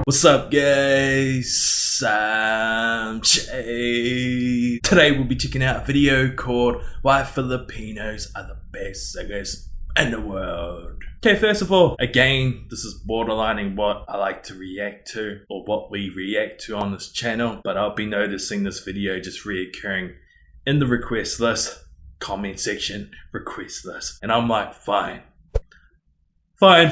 What's up, guys? I'm Shay. Today we'll be checking out a video called Why Filipinos Are the Best Singers in the World. Okay, first of all, again, this is borderlining what I like to react to or what we react to on this channel, but I'll be noticing this video just reoccurring in the request list, comment section, request list. And I'm like, fine. I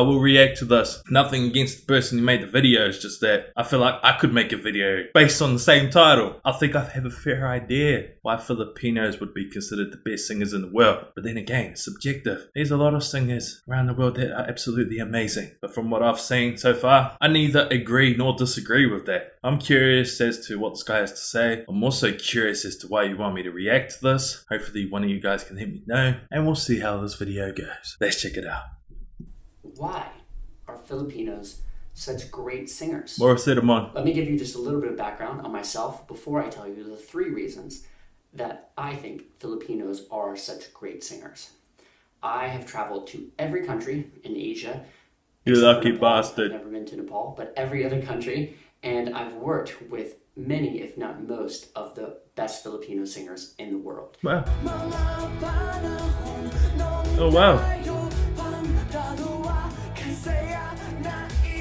will react to this. Nothing against the person who made the video, it's just that I feel like I could make a video based on the same title. I think I have a fair idea why Filipinos would be considered the best singers in the world. But then again, it's subjective. There's a lot of singers around the world that are absolutely amazing. But from what I've seen so far, I neither agree nor disagree with that. I'm curious as to what this guy has to say. I'm also curious as to why you want me to react to this. Hopefully one of you guys can let me know. And we'll see how this video goes. Let's check it out. Why are Filipinos such great singers? Let me give you just a little bit of background on myself before I tell you the 3 reasons that I think Filipinos are such great singers. I have traveled to every country in Asia. You lucky bastard. I've never been to Nepal, but every other country, and I've worked with many, if not most, of the best Filipino singers in the world. Wow. Oh, wow.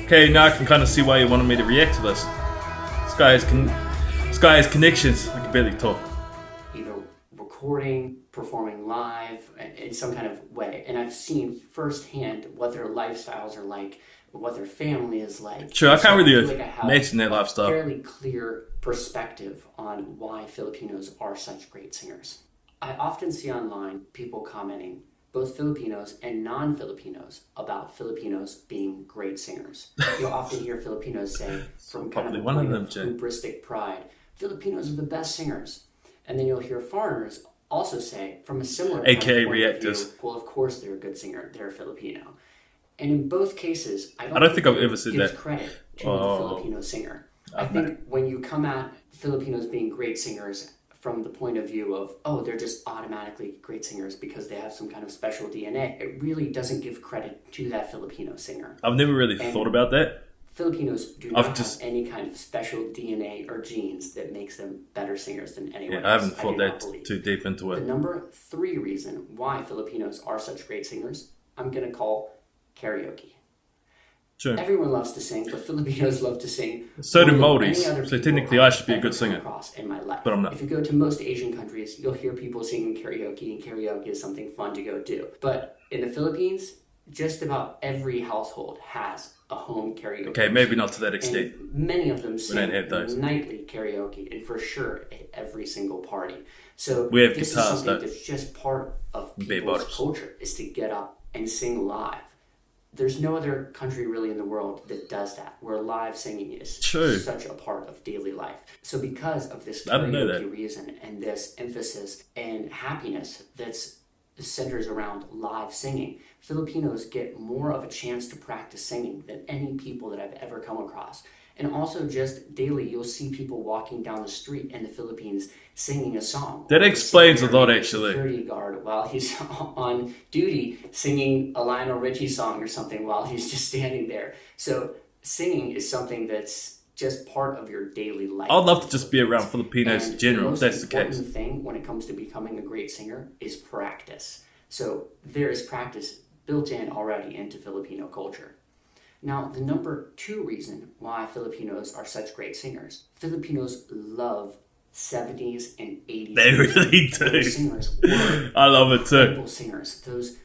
Okay, now I can kind of see why you wanted me to react to this. This guy has connections. I can barely talk. Either recording, performing live, in some kind of way. And I've seen firsthand what their lifestyles are like, what their family is like. Sure, I can't really imagine their lifestyle. Fairly clear perspective on why Filipinos are such great singers. I often see online people commenting, both Filipinos and non-Filipinos, about Filipinos being great singers. You'll often hear Filipinos say, from kind of a point of hubristic pride, Filipinos are the best singers. And then you'll hear foreigners also say, from a similar AKA point reactors. of view, well, of course they're a good singer, they're Filipino. And in both cases, I don't think I've ever said that. Credit to the Filipino singer. I think when you come at Filipinos being great singers from the point of view of, oh, they're just automatically great singers because they have some kind of special DNA, it really doesn't give credit to that Filipino singer. I've never really thought about that. Filipinos do not have any kind of special DNA or genes that makes them better singers than anyone else. I haven't thought that too deep into it. The number 3 reason why Filipinos are such great singers, I'm going to call karaoke. Sure. Everyone loves to sing, but Filipinos love to sing. So do Maldives. So technically I should be a good singer. In my life. But I'm not. If you go to most Asian countries, you'll hear people singing karaoke, and karaoke is something fun to go do. But in the Philippines, just about every household has a home karaoke. Okay, maybe not to that extent. And many of them sing those. nightly karaoke, and for sure at every single party. So we have this guitars, is something that's just part of people's culture, is to get up and sing live. There's no other country really in the world that does that, where live singing is such a part of daily life. So because of this karaoke reason and this emphasis and happiness that's centers around live singing, Filipinos get more of a chance to practice singing than any people that I've ever come across. And also just daily, you'll see people walking down the street in the Philippines singing a song. That explains a lot, actually. Security guard while he's on duty singing a Lionel Richie song or something while he's just standing there. So singing is something that's just part of your daily life. I'd love to just be around Filipinos in general, if that's the case. The most important thing when it comes to becoming a great singer is practice. So there is practice built in already into Filipino culture. Now, the number 2 reason why Filipinos are such great singers, Filipinos love 70s and 80s. They really do. Singers I love it too. Singers.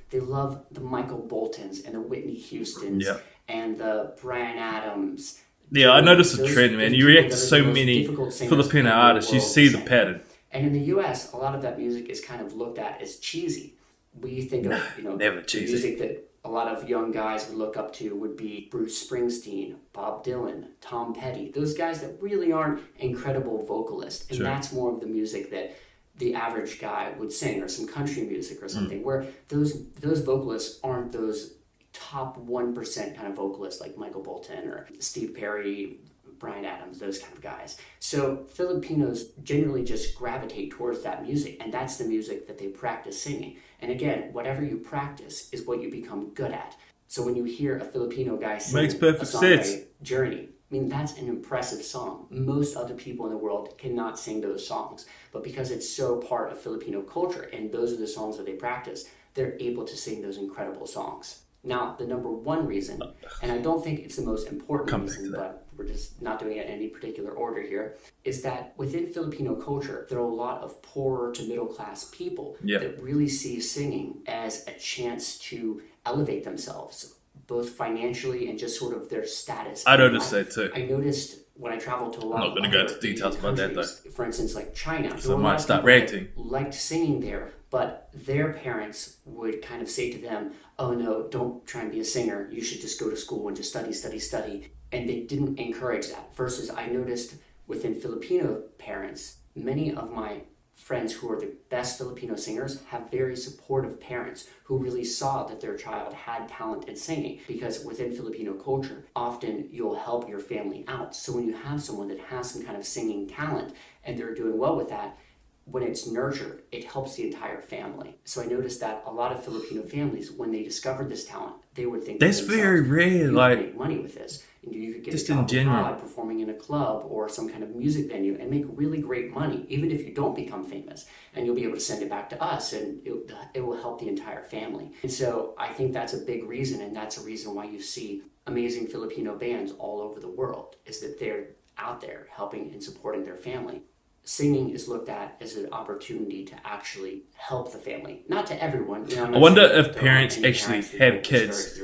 They love the Michael Boltons and the Whitney Houstons and the Bryan Adams. Yeah, I noticed a trend, man. You react to so many Filipino artists, you see the pattern. And in the US, a lot of that music is kind of looked at as cheesy. We think of, never cheesy. Music that a lot of young guys would look up to would be Bruce Springsteen, Bob Dylan, Tom Petty. Those guys that really aren't incredible vocalists. And that's more of the music that the average guy would sing, or some country music or something, where those vocalists aren't those top 1% kind of vocalists like Michael Bolton or Steve Perry, Bryan Adams, those kind of guys. So Filipinos generally just gravitate towards that music, and that's the music that they practice singing. And again, whatever you practice is what you become good at. So when you hear a Filipino guy sing makes perfect a song sense. by Journey, I mean, that's an impressive song. Most other people in the world cannot sing those songs. But because it's so part of Filipino culture and those are the songs that they practice, they're able to sing those incredible songs. Now, the number one reason, and I don't think it's the most important reason, but we're just not doing it in any particular order here, is that within Filipino culture, there are a lot of poorer to middle class people that really see singing as a chance to elevate themselves, both financially and just sort of their status. I noticed that too. I noticed when I traveled to a lot of I'm not going to go into details about that though. For instance, like China. So I might start ranting. Liked singing there, but their parents would kind of say to them, oh no, don't try and be a singer. You should just go to school and just study, study, study. And they didn't encourage that. Versus I noticed within Filipino parents, many of my friends who are the best Filipino singers have very supportive parents who really saw that their child had talent in singing, because within Filipino culture, often you'll help your family out. So when you have someone that has some kind of singing talent and they're doing well with that, when it's nurtured, it helps the entire family. So I noticed that a lot of Filipino families, when they discovered this talent, they would think that's very rare. Like, make money with this. You could get just a job in general performing in a club or some kind of music venue and make really great money, even if you don't become famous. And you'll be able to send it back to us, and it will help the entire family. And so I think that's a big reason, and that's a reason why you see amazing Filipino bands all over the world, is that they're out there helping and supporting their family. Singing is looked at as an opportunity to actually help the family. Not to everyone. You know, I wonder if parents actually have kids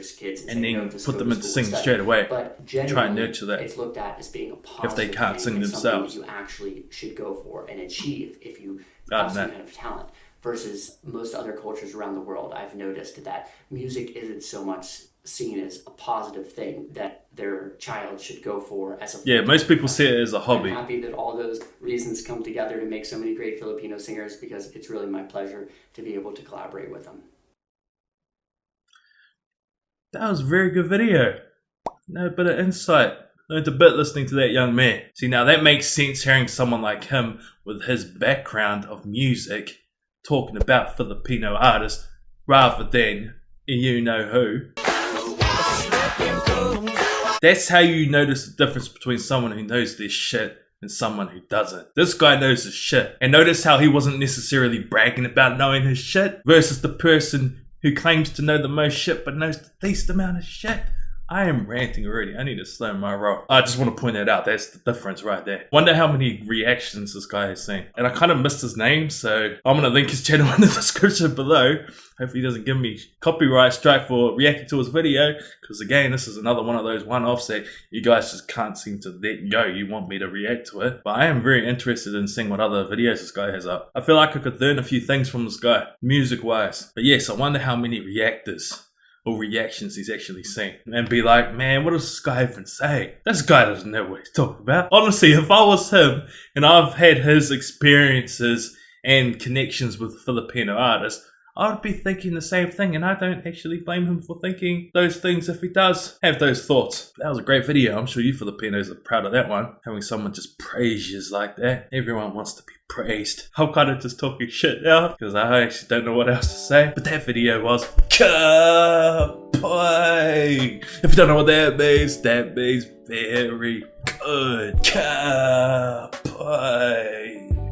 and then put them into singing straight away. But try and nurture that. It's looked at as being a positive if they can't sing themselves. Something that you actually should go for and achieve if you have some kind of talent. Versus most other cultures around the world, I've noticed that music isn't so much seen as a positive thing that their child should go for as a most people see it as a hobby. I'm happy that all those reasons come together to make so many great Filipino singers, because it's really my pleasure to be able to collaborate with them. That was a very good video. No bit of insight. Learned a bit listening to that young man. See, now that makes sense, hearing someone like him with his background of music talking about Filipino artists rather than you know who. That's how you notice the difference between someone who knows their shit and someone who doesn't. This guy knows his shit. And notice how he wasn't necessarily bragging about knowing his shit versus the person who claims to know the most shit but knows the least amount of shit. I am ranting already. I need to slow my roll. I just want to point that out. That's the difference right there. Wonder how many reactions this guy has seen. And I kind of missed his name, so I'm going to link his channel in the description below. Hopefully he doesn't give me copyright strike for reacting to his video, because again, this is another one of those one-offs that you guys just can't seem to let go. You want me to react to it. But I am very interested in seeing what other videos this guy has up. I feel like I could learn a few things from this guy, music-wise. But yes, I wonder how many reactors or reactions he's actually seen, and be like, man, what does this guy even say? This guy doesn't know what he's talking about. Honestly, if I was him and I've had his experiences and connections with Filipino artists, I would be thinking the same thing, and I don't actually blame him for thinking those things if he does have those thoughts. That was a great video. I'm sure you Filipinos are proud of that one. Having someone just praise you like that. Everyone wants to be praised. I'm kind of just talking shit now because I actually don't know what else to say. But that video was kapai. If you don't know what that means very good. Kapai.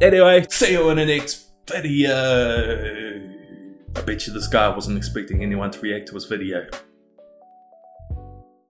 Anyway, see you in the next video. I bet you this guy wasn't expecting anyone to react to his video.